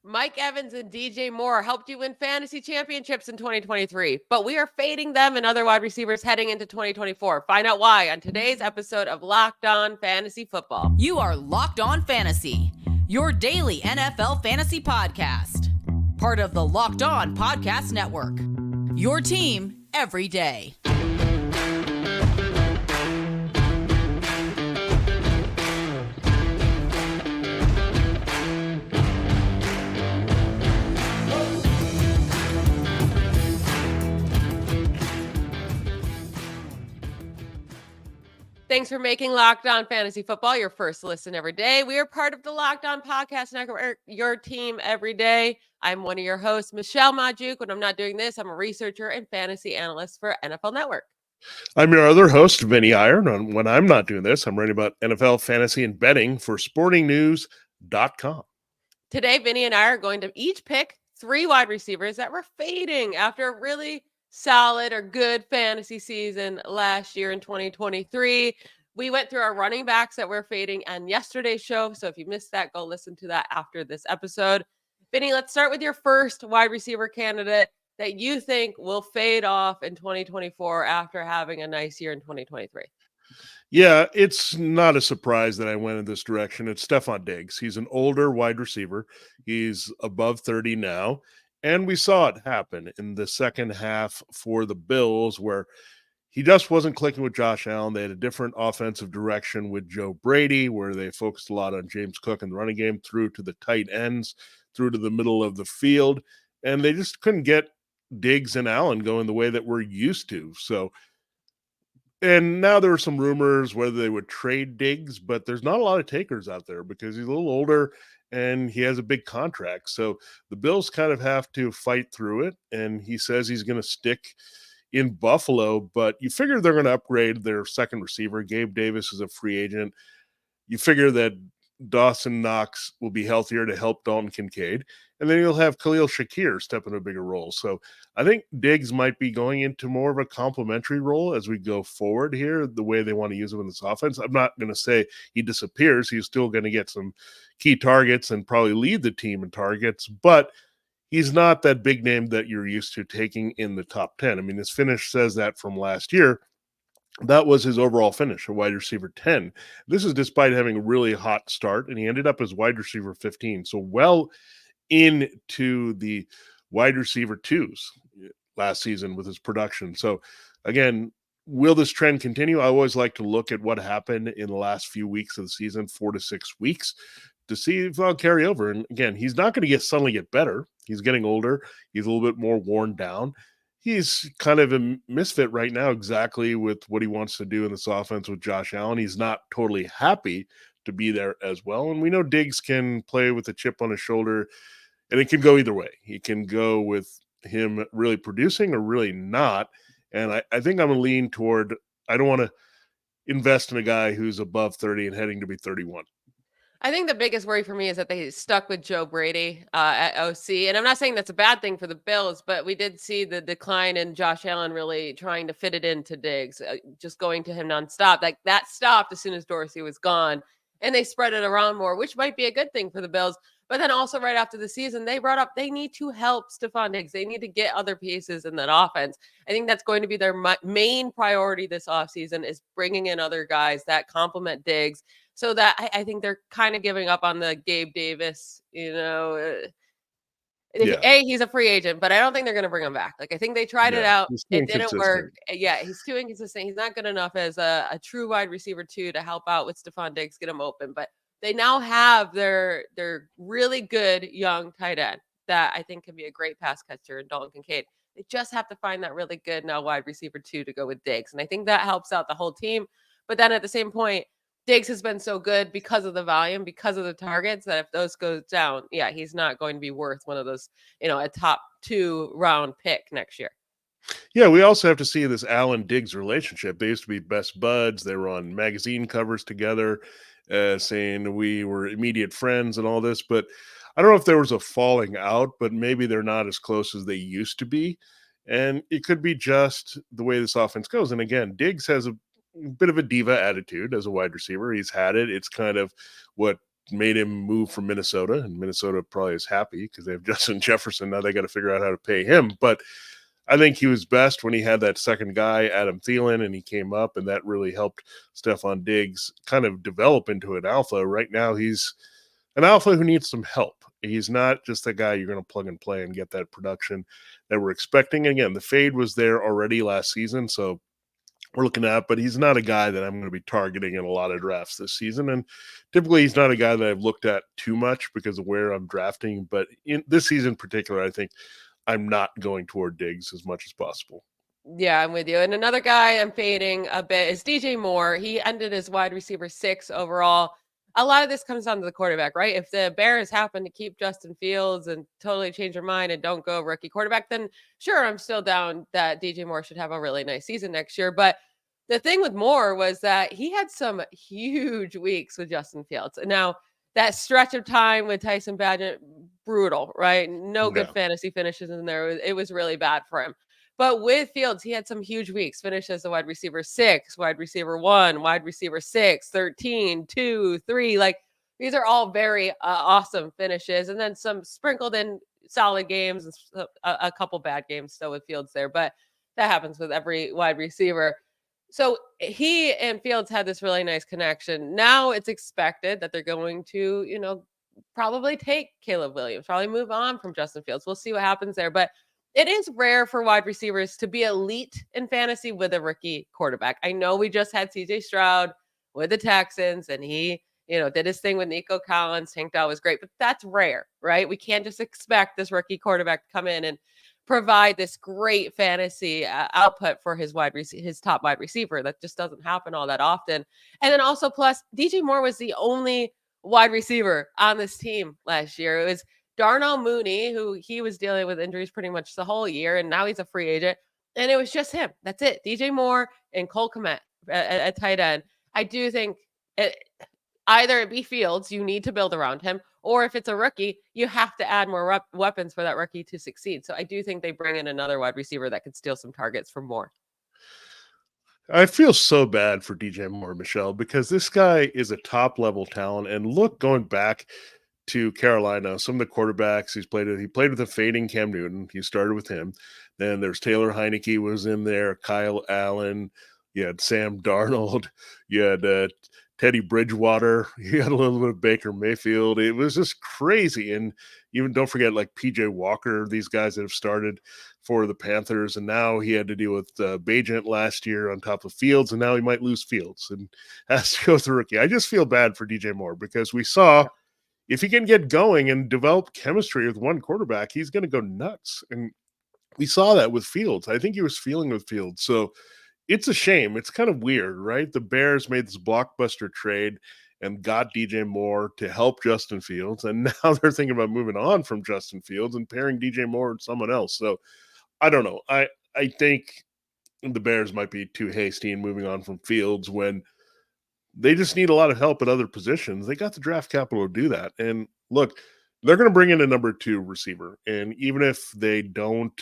Mike Evans and DJ Moore helped you win fantasy championships in 2023, but we are fading them and other wide receivers heading into 2024. Find out why on today's episode of Locked On Fantasy Football. You are Locked On Fantasy, your daily NFL fantasy podcast. Part of the Locked On Podcast Network, your team every day. Thanks for making Locked On Fantasy Football your first listen every day. We are part of the Locked On Podcast Network, your team every day. I'm one of your hosts, Michelle Magdziuk. When I'm not doing this, I'm a researcher and fantasy analyst for NFL Network. I'm your other host, Vinnie Iyer. And when I'm not doing this, I'm writing about NFL fantasy and betting for sportingnews.com. Today, Vinnie and I are going to each pick 3 wide receivers that were fading after a really solid or good fantasy season last year in 2023. We went through our running backs that were fading on yesterday's show. So if you missed that, go listen to that after this episode. Vinnie, let's start with your first wide receiver candidate that you think will fade off in 2024 after having a nice year in 2023. Yeah, it's not a surprise that I went in this direction. It's Stefon Diggs. He's an older wide receiver. He's above 30 now. And we saw it happen in the second half for the Bills, where he just wasn't clicking with Josh Allen. They had a different offensive direction with Joe Brady, where they focused a lot on James Cook and the running game through to the tight ends, through to the middle of the field. And they just couldn't get Diggs and Allen going the way that we're used to. So, and now there are some rumors whether they would trade Diggs, but there's not a lot of takers out there because he's a little older and he has a big contract. So the Bills kind of have to fight through it. And he says he's going to stick in Buffalo, but you figure they're going to upgrade their second receiver. Gabe Davis is a free agent. You figure that Dawson Knox will be healthier to help Dalton Kincaid. And then you'll have Khalil Shakir step in a bigger role. So I think Diggs might be going into more of a complementary role as we go forward here, the way they want to use him in this offense. I'm not going to say he disappears. He's still going to get some key targets and probably lead the team in targets, but he's not that big name that you're used to taking in the top 10. I mean, his finish says that from last year. That was his overall finish, a wide receiver 10. This is despite having a really hot start, and he ended up as wide receiver 15. So well into the wide receiver 2s last season with his production. So again, will this trend continue? I always like to look at what happened in the last few weeks of the season, 4 to 6 weeks, to see if I'll carry over. And again, he's not going to suddenly get better. He's getting older. He's a little bit more worn down. He's kind of a misfit right now, exactly with what he wants to do in this offense with Josh Allen. He's not totally happy to be there as well. And we know Diggs can play with a chip on his shoulder, and it can go either way. He can go with him really producing or really not. And I think I'm going to lean toward, I don't want to invest in a guy who's above 30 and heading to be 31. I think the biggest worry for me is that they stuck with Joe Brady at OC. And I'm not saying that's a bad thing for the Bills, but we did see the decline in Josh Allen really trying to fit it into Diggs, just going to him nonstop. Like that stopped as soon as Dorsey was gone. And they spread it around more, which might be a good thing for the Bills. But then also right after the season, they brought up they need to help Stefon Diggs. They need to get other pieces in that offense. I think that's going to be their main priority this offseason is bringing in other guys that complement Diggs. So that I think they're kind of giving up on the Gabe Davis, he's a free agent, but I don't think they're going to bring him back. Like, I think they tried it out. It didn't work. Yeah, he's too inconsistent. He's not good enough as a true wide receiver 2 to help out with Stefon Diggs, get him open. But they now have their really good young tight end that I think can be a great pass catcher in Dalton Kincaid. They just have to find that really good now wide receiver 2 to go with Diggs. And I think that helps out the whole team. But then at the same point, Diggs has been so good because of the volume, because of the targets, that if those go down, yeah, he's not going to be worth one of those, a top 2 round pick next year. Yeah, we also have to see this Allen-Diggs relationship. They used to be best buds. They were on magazine covers together, saying we were immediate friends and all this. But I don't know if there was a falling out, but maybe they're not as close as they used to be. And it could be just the way this offense goes. And again, Diggs has a bit of a diva attitude as a wide receiver. He's had it. It's kind of what made him move from Minnesota, and Minnesota probably is happy because they have Justin Jefferson. Now they got to figure out how to pay him. But I think he was best when he had that second guy, Adam Thielen, and he came up, and that really helped Stefon Diggs kind of develop into an alpha. Right now, he's an alpha who needs some help. He's not just a guy you're going to plug and play and get that production that we're expecting. Again, the fade was there already last season, so we're looking at, but he's not a guy that I'm going to be targeting in a lot of drafts this season. And typically he's not a guy that I've looked at too much because of where I'm drafting. But in this season in particular, I think I'm not going toward Diggs as much as possible. Yeah, I'm with you. And another guy I'm fading a bit is DJ Moore. He ended as wide receiver 6 overall. A lot of this comes down to the quarterback, right? If the Bears happen to keep Justin Fields and totally change their mind and don't go rookie quarterback, then sure, I'm still down that DJ Moore should have a really nice season next year. But the thing with Moore was that he had some huge weeks with Justin Fields. Now, that stretch of time with Tyson Badgett, brutal, right? No good fantasy finishes in there. It was really bad for him. But with Fields, he had some huge weeks. Finished as a wide receiver 6, wide receiver 1, wide receiver 6, 13, 2, 3. Like, these are all very awesome finishes. And then some sprinkled in solid games and a couple bad games still with Fields there. But that happens with every wide receiver. So he and Fields had this really nice connection. Now it's expected that they're going to, probably take Caleb Williams, probably move on from Justin Fields. We'll see what happens there. But it is rare for wide receivers to be elite in fantasy with a rookie quarterback. I know we just had CJ Stroud with the Texans, and he, did his thing with Nico Collins. Tank Dell was great, but that's rare, right? We can't just expect this rookie quarterback to come in and provide this great fantasy output for his top wide receiver. That just doesn't happen all that often. And then also, plus, DJ Moore was the only wide receiver on this team last year. It was Darnell Mooney, who he was dealing with injuries pretty much the whole year, and now he's a free agent. And it was just him. That's it. DJ Moore and Cole Kmet at tight end. I do think either it be Fields, you need to build around him, or if it's a rookie, you have to add more weapons for that rookie to succeed. So I do think they bring in another wide receiver that could steal some targets from Moore. I feel so bad for DJ Moore, Michelle, because this guy is a top level talent. And look, going back to Carolina, some of the quarterbacks he played with a fading Cam Newton. He started with him. Then there's Taylor Heineke was in there, Kyle Allen. You had Sam Darnold. You had Teddy Bridgewater. You had a little bit of Baker Mayfield. It was just crazy. And even don't forget like PJ Walker, these guys that have started for the Panthers. And now he had to deal with Bajent last year on top of Fields. And now he might lose Fields and has to go with the rookie. I just feel bad for DJ Moore because we saw if he can get going and develop chemistry with one quarterback, he's going to go nuts. And we saw that with Fields. I think he was feeling with Fields. So it's a shame. It's kind of weird, right? The Bears made this blockbuster trade and got DJ Moore to help Justin Fields. And now they're thinking about moving on from Justin Fields and pairing DJ Moore with someone else. So I don't know. I think the Bears might be too hasty in moving on from Fields when they just need a lot of help at other positions. They got the draft capital to do that. And look, they're going to bring in a number 2 receiver. And even if they don't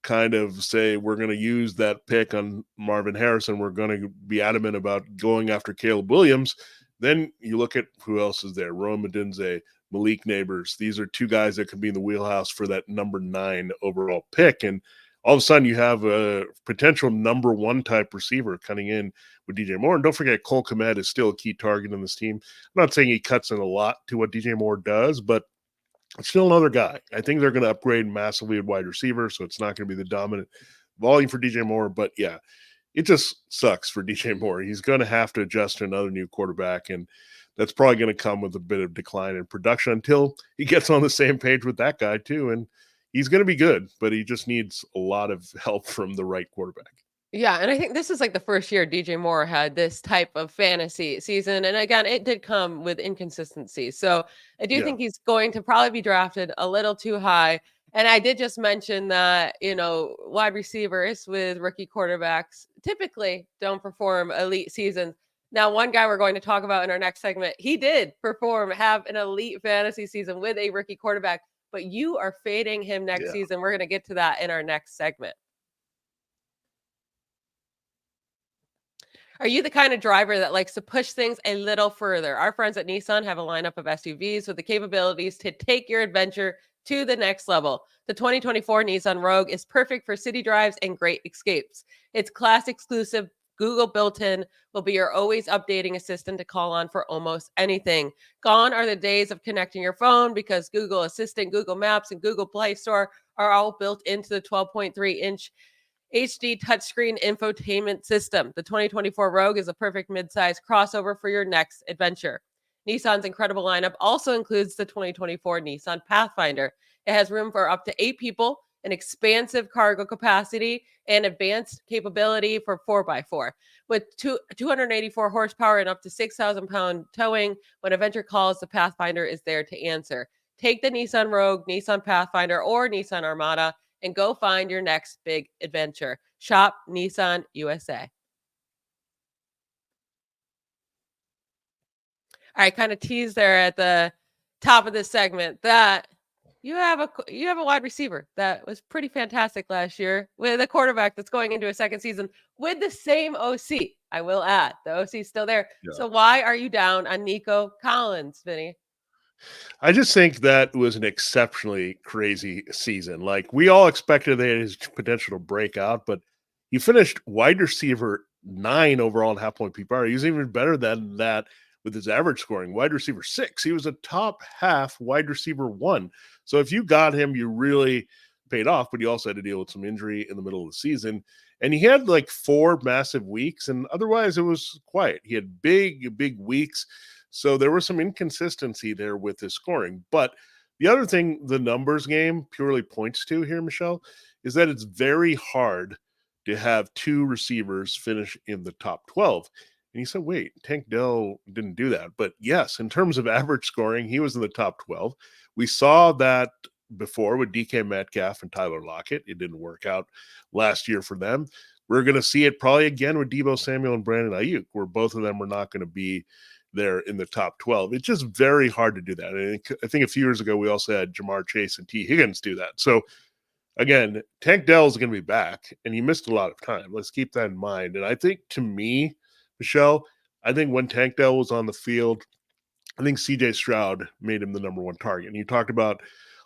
kind of say we're going to use that pick on Marvin Harrison, we're going to be adamant about going after Caleb Williams, then you look at who else is there. Rome Odunze, Malik Neighbors. These are 2 guys that could be in the wheelhouse for that number 9 overall pick. And all of a sudden you have a potential number 1 type receiver coming in with DJ Moore. And don't forget, Cole Kmet is still a key target on this team. I'm not saying he cuts in a lot to what DJ Moore does, but it's still another guy. I think they're going to upgrade massively at wide receiver, so it's not going to be the dominant volume for DJ Moore. But yeah, it just sucks for DJ Moore. He's going to have to adjust to another new quarterback, and that's probably going to come with a bit of decline in production until he gets on the same page with that guy too. And he's going to be good, but he just needs a lot of help from the right quarterback. Yeah, and I think this is like the first year DJ Moore had this type of fantasy season. And again, it did come with inconsistency. So I do think he's going to probably be drafted a little too high. And I did just mention that, wide receivers with rookie quarterbacks typically don't perform elite seasons. Now, one guy we're going to talk about in our next segment, he did have an elite fantasy season with a rookie quarterback, but you are fading him next season. We're going to get to that in our next segment. Are you the kind of driver that likes to push things a little further? Our friends at Nissan have a lineup of SUVs with the capabilities to take your adventure to the next level. The 2024 Nissan Rogue is perfect for city drives and great escapes. Its class exclusive Google built-in will be your always updating assistant to call on for almost anything. Gone are the days of connecting your phone because Google Assistant, Google Maps, and Google Play Store are all built into the 12.3-inch HD touchscreen infotainment system. The 2024 Rogue is a perfect midsize crossover for your next adventure. Nissan's incredible lineup also includes the 2024 Nissan Pathfinder. It has room for up to 8 people, an expansive cargo capacity, and advanced capability for 4x4. With 284 horsepower and up to 6,000-pound towing, when adventure calls, the Pathfinder is there to answer. Take the Nissan Rogue, Nissan Pathfinder, or Nissan Armada and go find your next big adventure. Shop Nissan USA. I kind of teased there at the top of this segment that you have a wide receiver that was pretty fantastic last year with a quarterback that's going into a second season with the same OC. I will add, the OC is still there. Yeah. So why are you down on Nico Collins, Vinny? I just think that was an exceptionally crazy season. Like, we all expected that his potential to break out, but he finished wide receiver 9 overall in half point PPR. He was even better than that with his average scoring. Wide receiver 6. He was a top half wide receiver 1. So if you got him, you really paid off, but you also had to deal with some injury in the middle of the season. And he had like 4 massive weeks, and otherwise it was quiet. He had big weeks. So there was some inconsistency there with his scoring. But the other thing the numbers game purely points to here, Michelle, is that it's very hard to have 2 receivers finish in the top 12. And you said, wait, Tank Dell didn't do that. But yes, in terms of average scoring, he was in the top 12. We saw that before with DK Metcalf and Tyler Lockett. It didn't work out last year for them. We're going to see it probably again with Deebo Samuel and Brandon Aiyuk, where both of them are not going to be there in the top 12. It's just very hard to do that. And I think a few years ago, we also had Jamar Chase and T. Higgins do that. So again, Tank Dell is going to be back, and he missed a lot of time. Let's keep that in mind. And I think, to me, Michelle, I think when Tank Dell was on the field, I think CJ Stroud made him the number 1 target. And you talked about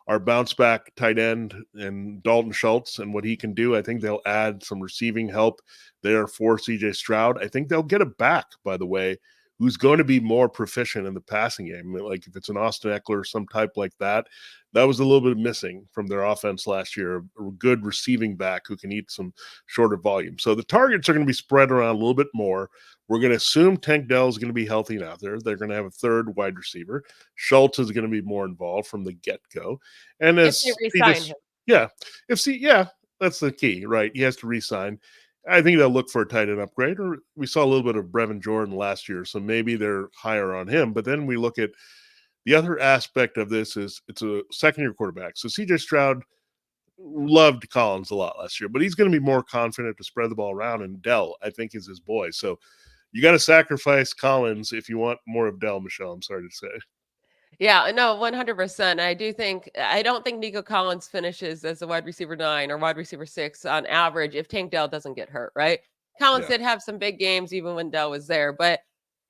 our bounce back tight end and Dalton Schultz and what he can do. I think they'll add some receiving help there for CJ Stroud. I think they'll get a back, by the way, who's going to be more proficient in the passing game. Like if it's an Austin Eckler or some type like that, that was a little bit missing from their offense last year, a good receiving back who can eat some shorter volume. So the targets are going to be spread around a little bit more. We're going to assume Tank Dell is going to be healthy now. They're going to have a 3rd wide receiver. Schultz is going to be more involved from the get-go. And as If they resign him. Yeah, that's the key, right? He has to re-sign. I think they'll look for a tight end upgrade, or we saw a little bit of Brevin Jordan last year, so maybe they're higher on him. But then we look at the other aspect of this is it's a second-year quarterback. So CJ Stroud loved Collins a lot last year, but he's going to be more confident to spread the ball around, and Dell, I think, is his boy. So you got to sacrifice Collins if you want more of Dell, Michelle, I'm sorry to say. Yeah, no, 100%. I don't think Nico Collins finishes as a wide receiver 9 or wide receiver 6 on average if Tank Dell doesn't get hurt, right? Collins did have some big games even when Dell was there, but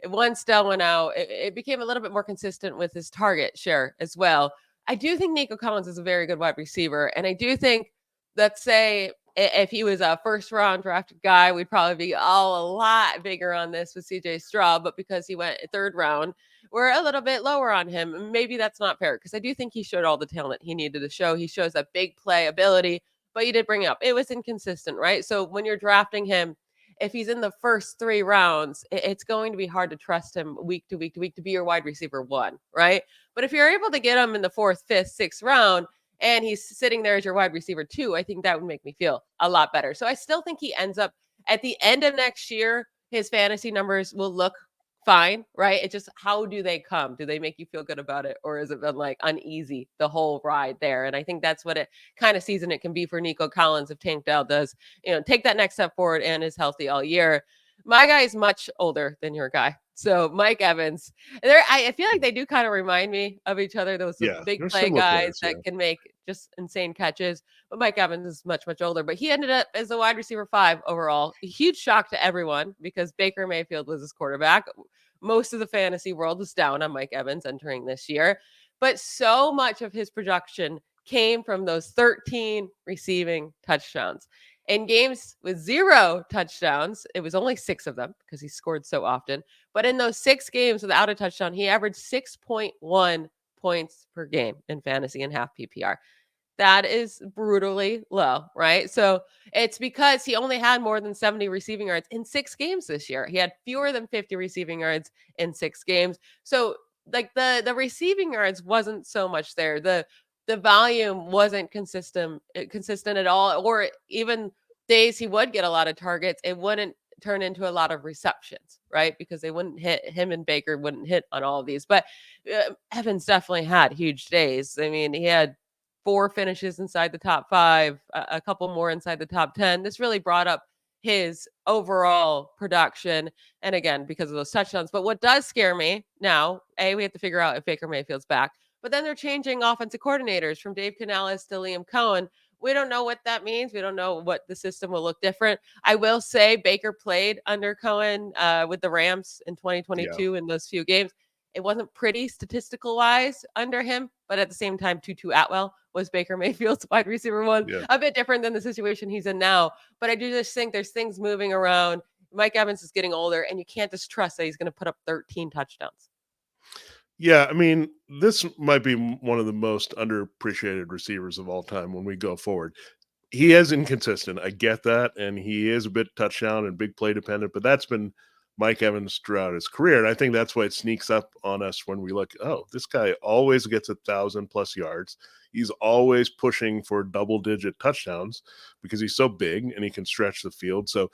once Dell went out, it became a little bit more consistent with his target share as well. I do think Nico Collins is a very good wide receiver, and I do think, let's say, if he was a first round drafted guy, we'd probably be all a lot bigger on this with CJ Stroud, but because he went 3rd round, we're a little bit lower on him. Maybe that's not fair because I do think he showed all the talent he needed to show. He shows that big play ability, but you did bring up it was inconsistent, right? So when you're drafting him, if he's in the first 3 rounds, it's going to be hard to trust him week to week to week to be your wide receiver 1, right? But if you're able to get him in the 4th, 5th, 6th round, and he's sitting there as your wide receiver 2, I think that would make me feel a lot better. So I still think he ends up at the end of next year, his fantasy numbers will look fine, right? It's just, how do they come? Do they make you feel good about it? Or has it been like uneasy the whole ride there? And I think that's what it kind of season it can be for Nico Collins if Tank Dell does, take that next step forward and is healthy all year. My guy is much older than your guy. So Mike Evans, I feel like they do kind of remind me of each other. Those Yeah, big they're play similar guys players. Yeah. that can make just insane catches. But Mike Evans is much, much older. But he ended up as a wide receiver 5 overall. A huge shock to everyone because Baker Mayfield was his quarterback. Most of the fantasy world was down on Mike Evans entering this year. But so much of his production came from those 13 receiving touchdowns. In games with 0 touchdowns, it was only 6 of them because he scored so often. But in those 6 games without a touchdown, he averaged 6.1 points per game in fantasy and half PPR. That is brutally low, right? So it's because he only had more than 70 receiving yards in 6 games this year. He had fewer than 50 receiving yards in 6 games. So like the receiving yards wasn't so much there. The volume wasn't consistent at all, or even days he would get a lot of targets, it wouldn't turn into a lot of receptions, right? Because they wouldn't hit him and Baker wouldn't hit on all of these. But Evans definitely had huge days. I mean, he had 4 finishes inside the top 5, a couple more inside the top 10. This really brought up his overall production. And again, because of those touchdowns. But what does scare me now, we have to figure out if Baker Mayfield's back. But then they're changing offensive coordinators from Dave Canales to Liam Cohen. We don't know what that means. We don't know what the system will look different. I will say Baker played under Cohen with the Rams in Yeah. 2022 in those few games. It wasn't pretty statistical wise under him, but at the same time, Tutu Atwell was Baker Mayfield's wide receiver 1. Yeah. A bit different than the situation he's in now. But I do just think there's things moving around. Mike Evans is getting older, and you can't just trust that he's going to put up 13 touchdowns. Yeah, I mean, this might be one of the most underappreciated receivers of all time when we go forward. He is inconsistent. I get that. And he is a bit touchdown and big play dependent, but that's been Mike Evans throughout his career. And I think that's why it sneaks up on us when we look, oh, this guy always gets 1,000+ yards. He's always pushing for double-digit touchdowns because he's so big and he can stretch the field. So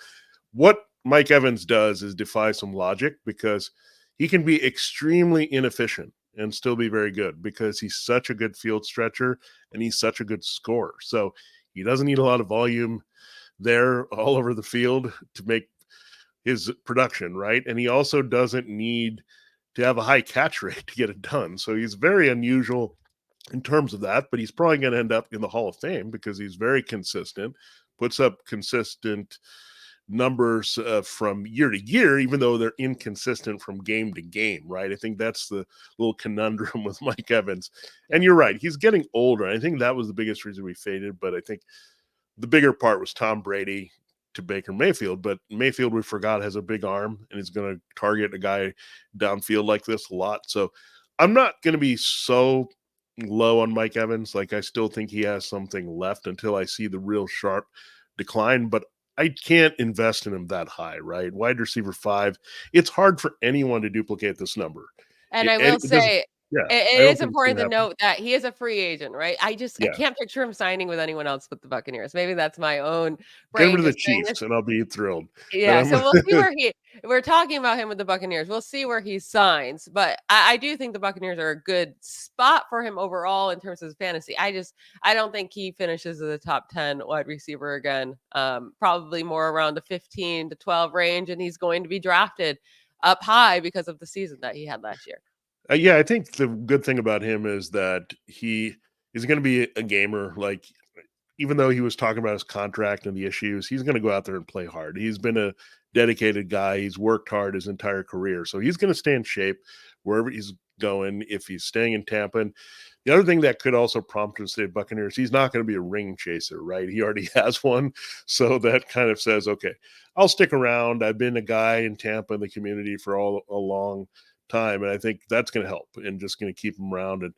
what Mike Evans does is defy some logic because he can be extremely inefficient and still be very good because he's such a good field stretcher and he's such a good scorer. So he doesn't need a lot of volume there all over the field to make his production, right? And he also doesn't need to have a high catch rate to get it done. So he's very unusual in terms of that, but he's probably going to end up in the Hall of Fame because he's very consistent, puts up consistent numbers from year to year, even though they're inconsistent from game to game, right? I think that's the little conundrum with Mike Evans. And you're right, he's getting older. I think that was the biggest reason we faded, but I think the bigger part was Tom Brady to Baker Mayfield. But Mayfield, we forgot, has a big arm and is going to target a guy downfield like this a lot. So I'm not going to be so low on Mike Evans. Like, I still think he has something left until I see the real sharp decline, but I can't invest in him that high, right? Wide receiver 5. It's hard for anyone to duplicate this number. And I will say, yeah, it I don't is think it's important gonna to happen. note that he is a free agent, right? I Yeah, can't picture him signing with anyone else but the Buccaneers. Maybe that's my own get him brain to the just saying this. Chiefs, and I'll be thrilled. But Yeah, I'm so we'll see where we're talking about him with the Buccaneers. We'll see where he signs, but I do think the Buccaneers are a good spot for him overall in terms of fantasy. I don't think he finishes as a top 10 wide receiver again. Probably more around the 15 to 12 range, and he's going to be drafted up high because of the season that he had last year. yeah, I think the good thing about him is that he is going to be a gamer. Like, even though he was talking about his contract and the issues, he's going to go out there and play hard. He's been a dedicated guy. He's worked hard his entire career. So he's going to stay in shape wherever he's going if he's staying in Tampa. And the other thing that could also prompt him to stay Buccaneers, he's not going to be a ring chaser, right? He already has one. So that kind of says, okay, I'll stick around. I've been a guy in Tampa in the community for a long time. And I think that's going to help and just going to keep him around. And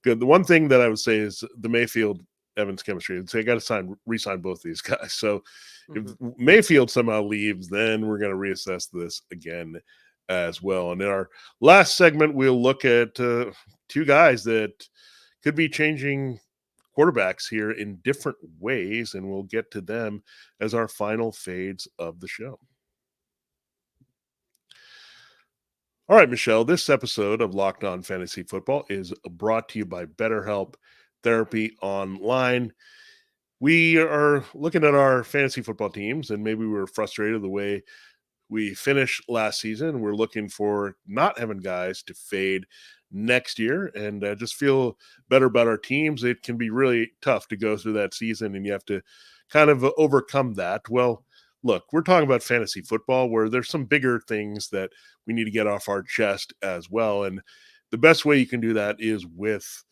good. The one thing that I would say is the Mayfield Evans chemistry. They got to re-sign both these guys. So if Mayfield somehow leaves, then we're going to reassess this again as well. And in our last segment, we'll look at 2 guys that could be changing quarterbacks here in different ways, and we'll get to them as our final fades of the show. All right, Michelle, this episode of Locked On Fantasy Football is brought to you by BetterHelp Therapy Online. We are looking at our fantasy football teams, and maybe we were frustrated the way we finished last season. We're looking for not having guys to fade next year and just feel better about our teams. It can be really tough to go through that season, and you have to kind of overcome that. Well, look, we're talking about fantasy football where there's some bigger things that we need to get off our chest as well. And the best way you can do that is with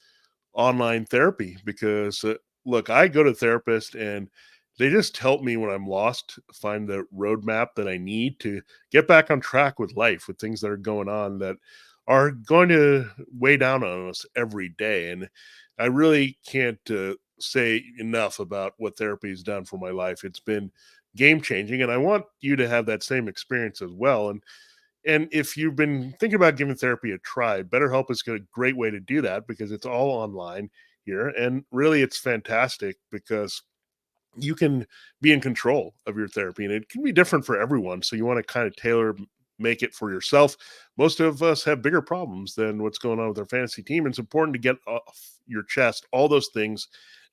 online therapy because, look, I go to therapists and they just help me when I'm lost, find the roadmap that I need to get back on track with life, with things that are going on that are going to weigh down on us every day. And I really can't say enough about what therapy has done for my life. It's been game changing, and I want you to have that same experience as well. And if you've been thinking about giving therapy a try, BetterHelp is a great way to do that because it's all online here. And really, it's fantastic because you can be in control of your therapy, and it can be different for everyone. So you want to kind of make it for yourself. Most of us have bigger problems than what's going on with our fantasy team. And it's important to get off your chest all those things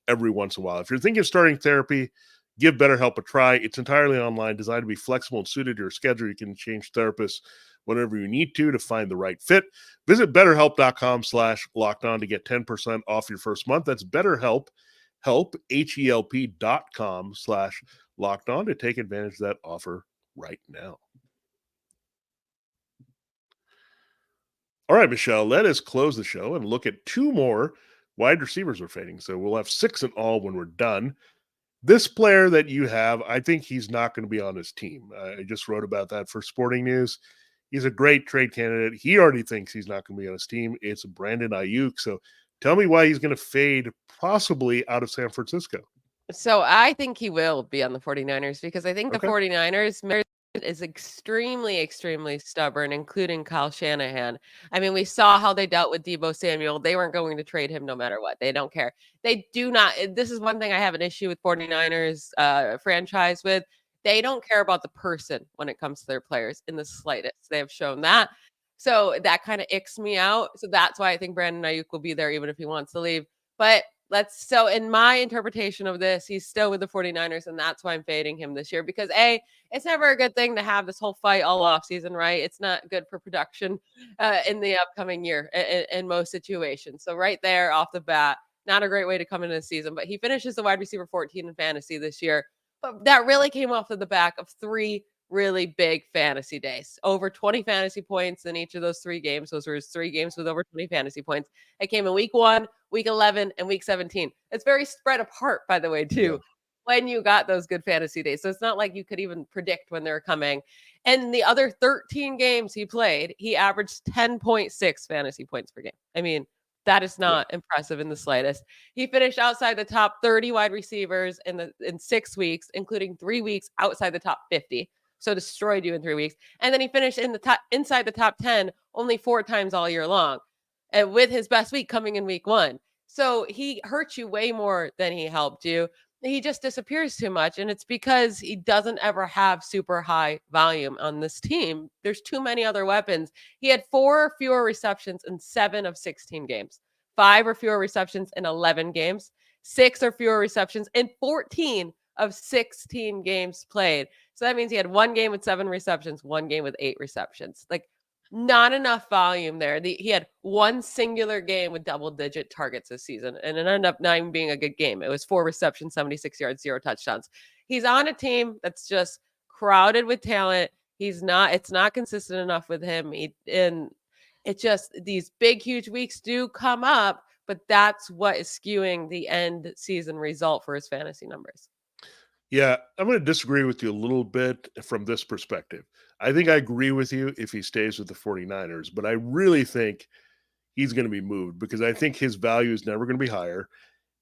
every once in a while. If you're thinking of starting therapy, give BetterHelp a try. It's entirely online, designed to be flexible and suited to your schedule. You can change therapists whenever you need to find the right fit. Visit betterhelp.com/lockedon to get 10% off your first month. That's BetterHelp, HELP.com/lockedon to take advantage of that offer right now. All right, Michelle, let us close the show and look at two more wide receivers we're fading. So we'll have 6 in all when we're done. This player that you have, I think he's not going to be on his team. I just wrote about that for Sporting News. He's a great trade candidate. He already thinks he's not going to be on his team. It's Brandon Aiyuk. So tell me why he's going to fade possibly out of San Francisco. So I think he will be on the 49ers because I think the Okay. 49ers is extremely, extremely stubborn, including Kyle Shanahan. I mean, we saw how they dealt with Deebo Samuel. They weren't going to trade him no matter what. They don't care. They do not. This is one thing I have an issue with 49ers franchise with. They don't care about the person when it comes to their players in the slightest. They have shown that. So that kind of icks me out. So that's why I think Brandon Aiyuk will be there even if he wants to leave. But so in my interpretation of this, he's still with the 49ers, and that's why I'm fading him this year because it's never a good thing to have this whole fight all off season, right? It's not good for production in the upcoming year in most situations. So right there off the bat, not a great way to come into the season, but he finishes the wide receiver 14 in fantasy this year. But that really came off of the back of 3 really big fantasy days, over 20 fantasy points in each of those 3 games. Those were his 3 games with over 20 fantasy points. It came in week 1, week 11, and week 17. It's very spread apart, by the way, too, when you got those good fantasy days. So it's not like you could even predict when they're coming. And the other 13 games he played, he averaged 10.6 fantasy points per game. I mean, that is not impressive in the slightest. He finished outside the top 30 wide receivers in 6 weeks, including 3 weeks outside the top 50. So destroyed you in 3 weeks. And then he finished inside the top 10 only 4 times all year long. And with his best week coming in week 1. So he hurt you way more than he helped you. He just disappears too much. And it's because he doesn't ever have super high volume on this team. There's too many other weapons. He had 4 fewer receptions in 7 of 16 games, 5 or fewer receptions in 11 games, 6 or fewer receptions in 14 of 16 games played. So that means he had 1 game with 7 receptions, 1 game with 8 receptions. Like, not enough volume there. He had 1 singular game with double-digit targets this season, and it ended up not even being a good game. It was 4 receptions, 76 yards, 0 touchdowns. He's on a team that's just crowded with talent. It's not consistent enough with him. These big, huge weeks do come up, but that's what is skewing the end season result for his fantasy numbers. Yeah, I'm going to disagree with you a little bit from this perspective. I think I agree with you if he stays with the 49ers, but I really think he's going to be moved because I think his value is never going to be higher.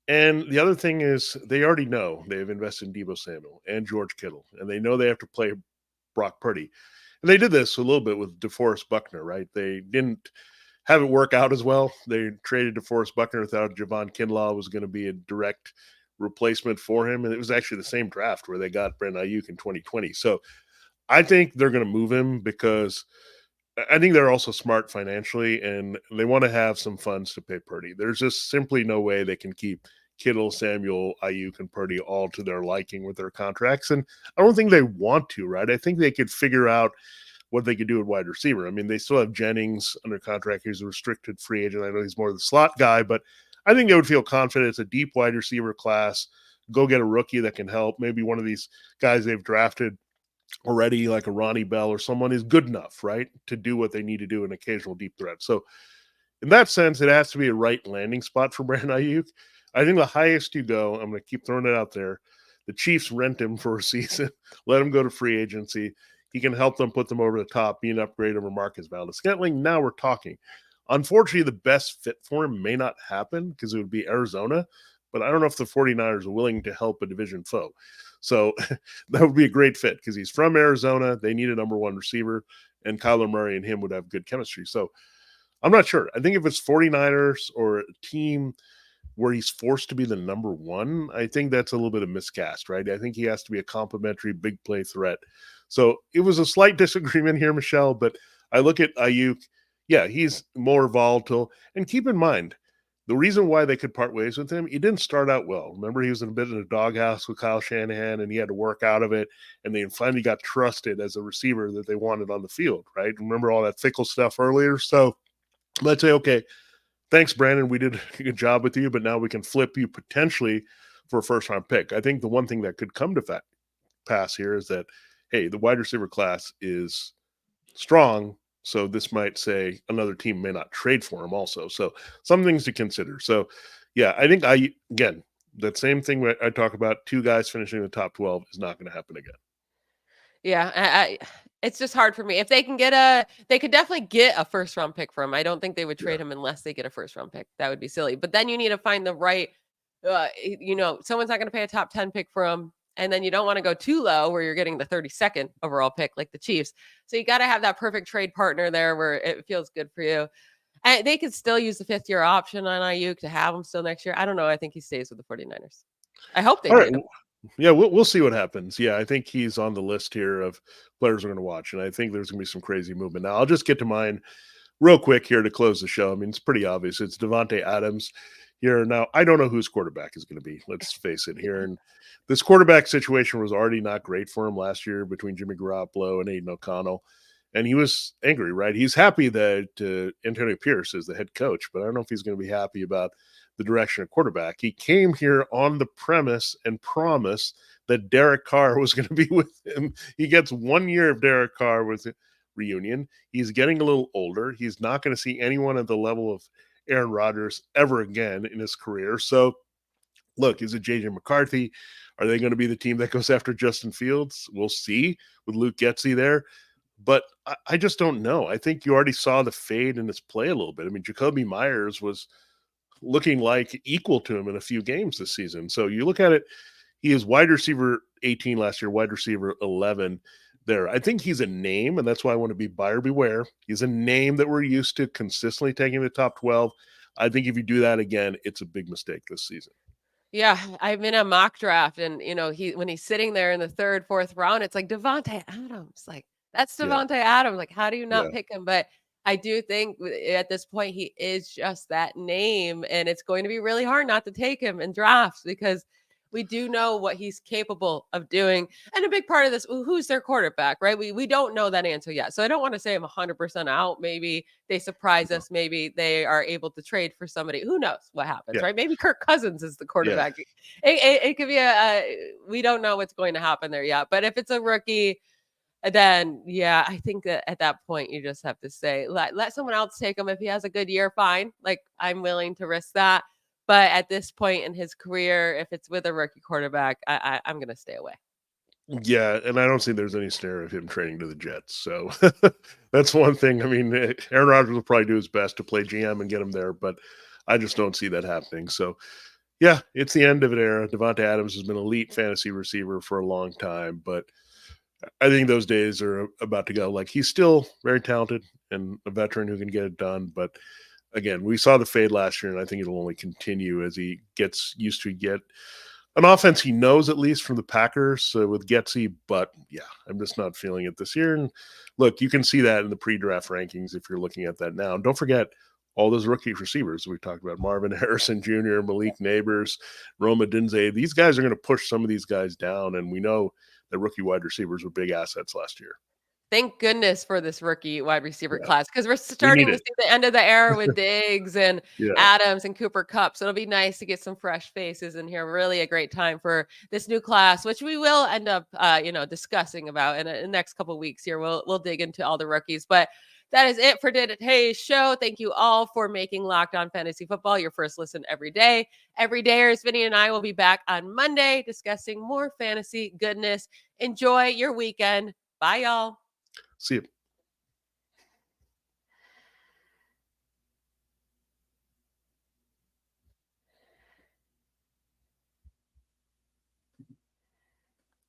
And the other thing is they already know they've invested in Deebo Samuel and George Kittle, and they know they have to play Brock Purdy. And they did this a little bit with DeForest Buckner, right? They didn't have it work out as well. They traded DeForest Buckner without Javon Kinlaw was going to be a direct replacement for him. And it was actually the same draft where they got Brandon Aiyuk in 2020. So I think they're going to move him because I think they're also smart financially and they want to have some funds to pay Purdy. There's just simply no way they can keep Kittle, Samuel, Aiyuk, and Purdy all to their liking with their contracts. And I don't think they want to, right? I think they could figure out what they could do at wide receiver. I mean, they still have Jennings under contract. He's a restricted free agent. I know he's more the slot guy, but I think they would feel confident. It's a deep wide receiver class. Go get a rookie that can help. Maybe one of these guys they've drafted already, like a Ronnie Bell or someone, is good enough, right, to do what they need to do, an occasional deep threat. So in that sense, it has to be a right landing spot for Brandon Aiyuk. I think the highest you go, I'm going to keep throwing it out there, the Chiefs rent him for a season, let him go to free agency. He can help them put them over the top, be an upgrade over Marcus Valdes-Scantling. Now we're talking. Unfortunately, the best fit for him may not happen because it would be Arizona, but I don't know if the 49ers are willing to help a division foe. So that would be a great fit because he's from Arizona. They need a number one receiver, and Kyler Murray and him would have good chemistry. So I'm not sure. I think if it's 49ers or a team where he's forced to be the number one, I think that's a little bit of miscast, right? I think he has to be a complimentary big play threat. So it was a slight disagreement here, Michelle, but I look at Aiyuk. Yeah, he's more volatile. And keep in mind, the reason why they could part ways with him, he didn't start out well. Remember, he was in a bit of a doghouse with Kyle Shanahan, and he had to work out of it. And they finally got trusted as a receiver that they wanted on the field, right? Remember all that fickle stuff earlier? So let's say, okay, thanks, Brandon. We did a good job with you, but now we can flip you potentially for a first-round pick. I think the one thing that could come to pass here is that, hey, the wide receiver class is strong, so this might say another team may not trade for him also. So some things to consider. So, yeah, I think again, that same thing I talk about, two guys finishing in the top 12 is not going to happen again. Yeah, it's just hard for me. If they can they could definitely get a first round pick for him. I don't think they would trade him unless they get a first round pick. That would be silly. But then you need to find the right, someone's not going to pay a top 10 pick for him. And then you don't want to go too low where you're getting the 32nd overall pick like the Chiefs. So you got to have that perfect trade partner there where it feels good for you. And they could still use the 5th-year option on Aiyuk to have him still next year. I don't know. I think he stays with the 49ers. I hope they trade him. Yeah, we'll see what happens. Yeah, I think he's on the list here of players we're going to watch, and I think there's going to be some crazy movement. Now, I'll just get to mine real quick here to close the show. I mean, it's pretty obvious. It's Davante Adams here. Now, I don't know whose quarterback is going to be. Let's face it here. And this quarterback situation was already not great for him last year between Jimmy Garoppolo and Aiden O'Connell. And he was angry, right? He's happy that Antonio Pierce is the head coach, but I don't know if he's going to be happy about the direction of quarterback. He came here on the premise and promise that Derek Carr was going to be with him. He gets 1 year of Derek Carr with reunion. He's getting a little older. He's not going to see anyone at the level of Aaron Rodgers ever again in his career. So, look, is it J.J. McCarthy? Are they going to be the team that goes after Justin Fields? We'll see with Luke Getsy there. But I just don't know. I think you already saw the fade in his play a little bit. I mean, Jacoby Myers was looking like equal to him in a few games this season. So you look at it, he is wide receiver 18 last year, wide receiver 11 there. I think he's a name, and that's why I want to be buyer beware. He's a name that we're used to consistently taking the top 12. I think if you do that again, it's a big mistake this season. Yeah, I'm in a mock draft, and when he's sitting there in the 3rd, 4th round, it's like Davante Adams. Like, that's Davante Adams. Like, how do you not pick him? But I do think at this point he is just that name, and it's going to be really hard not to take him in drafts because we do know what he's capable of doing. And a big part of this, who's their quarterback, right? We don't know that answer yet. So I don't want to say I'm 100% out. Maybe they surprise us. Maybe they are able to trade for somebody. Who knows what happens, right? Maybe Kirk Cousins is the quarterback. It could be we don't know what's going to happen there yet. But if it's a rookie, then I think that at that point you just have to say let someone else take him. If he has a good year, fine. Like, I'm willing to risk that. But at this point in his career, if it's with a rookie quarterback, I'm going to stay away. Yeah, and I don't see there's any snare of him trading to the Jets. So that's one thing. I mean, Aaron Rodgers will probably do his best to play GM and get him there, but I just don't see that happening. So, yeah, it's the end of an era. Davante Adams has been an elite fantasy receiver for a long time, but I think those days are about to go. Like, he's still very talented and a veteran who can get it done. But again, we saw the fade last year, and I think it'll only continue as he gets used to get an offense he knows, at least from the Packers with Getsy. But yeah, I'm just not feeling it this year. And look, you can see that in the pre-draft rankings if you're looking at that now. And don't forget, all those rookie receivers we talked about, Marvin Harrison Jr., Malik Neighbors, Roma Dinze. These guys are going to push some of these guys down, and we know that rookie wide receivers were big assets last year. Thank goodness for this rookie wide receiver Yeah. class, because we're We need starting to it. see the end of the era with Diggs and Yeah. Adams and Cooper Kupp. So it'll be nice to get some fresh faces in here. Really a great time for this new class, which we will end up, discussing about in the next couple of weeks here. We'll dig into all the rookies, but that is it for today's show. Thank you all for making Locked On Fantasy Football your first listen every day. Every dayers, Vinny and I will be back on Monday discussing more fantasy goodness. Enjoy your weekend. Bye, y'all. See you.